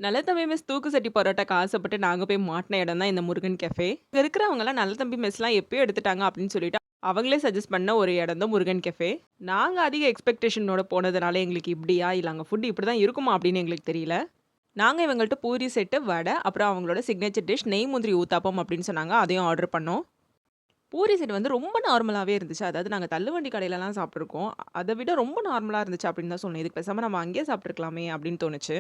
நல்ல தம்பி மெஸ் தூக்கு சட்டி பரோட்டாக்கு ஆசைப்பட்டு நாங்க போய் மாட்டுன இடம் தான் இந்த முருகன் கஃபே. இங்க இருக்கிறவங்கலாம் நல்ல தம்பி மெஸ்லாம் எப்பயோ எடுத்துட்டாங்க அப்படின்னு சொல்லிட்டு, அவங்களே சஜெஸ்ட் பண்ண ஒரு இடம் தான் முருகன் கஃபே. நாங்க அதிக எக்ஸ்பெக்டேஷனோட போனதுனால எங்களுக்கு இப்படியா? இல்ல அங்க ஃபுட் இப்படிதான் இருக்குமா? அப்படின்னு எங்களுக்கு தெரியல. நாங்க இவங்கள்ட்ட பூரி செட்டு, வடை, அப்புறம் அவங்களோட சிக்னேச்சர் டிஷ் நெய் முந்திரி ஊத்தாப்பம் அப்படின்னு சொன்னாங்க. அதையும் ஆர்டர் பண்ணோம். பூரி செட் வந்து ரொம்ப நார்மலாவே இருந்துச்சு. அதாவது நாங்க தள்ளுவண்டி கடையிலலாம் சாப்பிட்டுருக்கோம். அத விட ரொம்ப நார்மலா இருந்துச்சு அப்படின்னு தான் சொல்லணும். இதுக்கு பேசாம நம்ம அங்கேயே சாப்பிட்டுருக்கலாமே அப்படின்னு தோணுச்சு.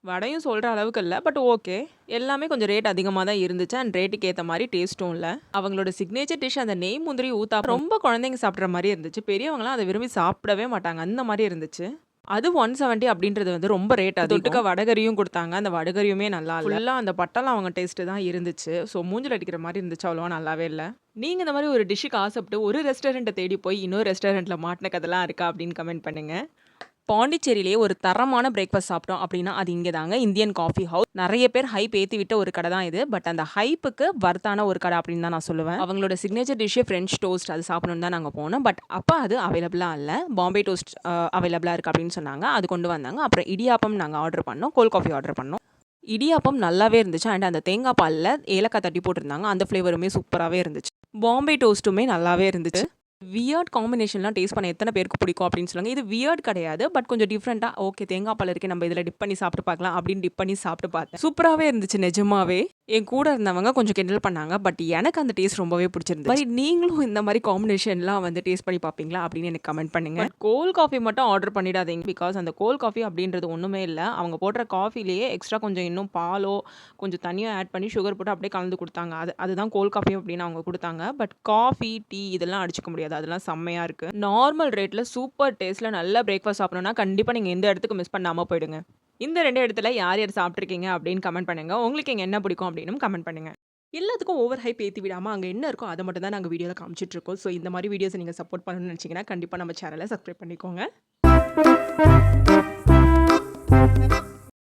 வடையும் சொல்ற அளவுக்கு இல்ல. But okay. எல்லாமே கொஞ்சம் ரேட் அதிகமா தான் இருந்துச்சு. அண்ட் ரேட்டுக்கு ஏத்த மாரி டேஸ்ட்டும் இல்ல. அவங்களோட சிக்னேச்சர் டிஷ் அந்த நெய் முந்திரி ஊத்தாப்பம் ரொம்ப குழந்தைங்க சாப்பிடுற மாரி இருந்துச்சு. பெரியவங்கலாம் அத விரும்பி சாப்பிடவே மாட்டாங்க. அந்த மாரி இருந்துச்சு. அது 170 அப்படின்றது வந்து ரொம்ப ரேட் அதிகம். தொட்டுக்க வடகரியும் குடுத்தாங்க. அந்த வடகரியுமே நல்லா இல்ல. ஃபுல்லா அந்த பட்டலவங்க டேஸ்ட்டு தான் இருந்துச்சு. ஸோ மூஞ்சில அடிக்கிற மாரி இருந்துச்சு. அவ்வளவா நல்லாவே இல்ல. நீங்க இந்த மாரி ஒரு டிஷ்ஷுக்கு ஆசைப்பட்டு ஒரு ரெஸ்டாரண்ட்ட தேடி போய் இன்னொரு ரெஸ்டாரண்ட்ல மாட்டுன கதைலாம் இருக்கா? அப்படின்னு கமெண்ட் பண்ணுங்க. பாண்டிச்சேரியிலேயே ஒரு தரமான பிரேக்ஃபாஸ்ட் சாப்பிட்டோம் அப்படின்னா, அது இங்க தாங்க. Indian coffee house. நெறைய பேர் ஹைப் ஏத்தி விட்ட ஒரு கடை தான் இது. பட் அந்த ஹைப்புக்கு வொர்த்தான ஒரு கடை அப்படின்னு தான் நான் சொல்லுவேன். அவங்களோட சிக்னேச்சர் டிஷ்ஷே ஃப்ரெஞ்ச் டோஸ்ட் அது சாப்பிடணும்னு தான் நாங்க போனோம். பட் அப்ப அது அவைலபிளா இல்ல. பாம்பே டோஸ்ட் அவைலபிளா இருக்கு அப்படின்னு சொன்னாங்க. அது கொண்டு வந்தாங்க. அப்புறம் இடியாப்பம் நாங்க ஆர்டர் பண்ணோம். கோல்ட் காஃபி ஆர்டர் பண்ணோம். இடியாப்பம் நல்லாவே இருந்துச்சு. அண்ட் அந்த தேங்காய் பால்ல ஏலக்காய் தட்டி போட்டிருந்தாங்க. அந்த ஃப்ளேவருமே சூப்பராவே இருந்துச்சு. பாம்பே டோஸ்ட்டுமே நல்லாவே இருந்துச்சு. வியர்ட் காம்பினேஷன்லாம் டேஸ்ட் பண்ண எத்தனை பேருக்கு பிடிக்கும் அப்படின்னு சொல்லுங்க. இது வியர்ட் கிடையாது. பட் கொஞ்சம் டிஃப்ரெண்ட்டா ஓகே தேங்காய் பால் இருக்கு. நம்ம இதில டிப் பண்ணி சாப்பிட்டு பார்க்கலாம் அப்படின்னு டிப் பண்ணி சாப்பிட்டு பார்த்தேன். சூப்பராவே இருந்துச்சு நிஜமாவே. என் கூட இருந்தவங்க கொஞ்சம் கிண்டல் பண்ணாங்க. பட் எனக்கு அந்த டேஸ்ட் ரொம்பவே பிடிச்சிருந்துச்சு. மாதிரி நீங்களும் இந்த மாரி காம்பினேஷன்லாம் வந்து டேஸ்ட் பண்ணி பார்ப்பீங்களா? அப்படின்னு எனக்கு கமெண்ட் பண்ணுங்க. கோல்ட் காஃபி மட்டும் ஆர்டர் பண்ணிடாதீங்க. பிகாஸ் அந்த கோல்ட் காஃபி அப்படின்றது ஒண்ணுமே இல்ல. அவங்க போடுற காஃபிலேயே எக்ஸ்ட்ரா கொஞ்சம் இன்னும் பாலோ, கொஞ்சம் தண்ணியோ ஆட் பண்ணி சுகர் போட்டு அப்படியே கலந்து குடுத்தாங்க. அதுதான் கோல்ட் காஃபி அப்படின்னு அவங்க குடுத்தாங்க. பட் காஃபி, டீ இதெல்லாம் அடிச்சுக்க முடியாது. அதெல்லாம் செம்மையா இருக்கு. நார்மல் ரேட்ல சூப்பர் டேஸ்ட்ல நல்ல பிரேக்ஃபாஸ்ட் சாப்பிடணும்னா கண்டிப்பா நீங்க எந்த இடத்துக்கு மிஸ் பண்ணாம போயிடுங்க. இந்த 2 இடத்துல யார் யார் சாப்பிட்டுருக்கீங்க அப்படின்னு கமெண்ட் பண்ணுங்க. உங்களுக்கு இங்க என்ன பிடிக்கும் அப்படின்னும் கமெண்ட் பண்ணுங்க. எல்லாத்துக்கும் ஓவர் ஹைப் ஏத்தி விடாம அங்க என்ன இருக்கோ அத மட்டும் தான் நாங்க வீடியோல காமிச்சிட்டு இருக்கோம். ஸோ இந்த மாரி வீடியோஸ நீங்க சப்போர்ட் பண்ணணும்னு நினைச்சீங்கன்னா கண்டிப்பா நம்ம சேனல சப்ஸ்கிரைப் பண்ணிக்கோங்க.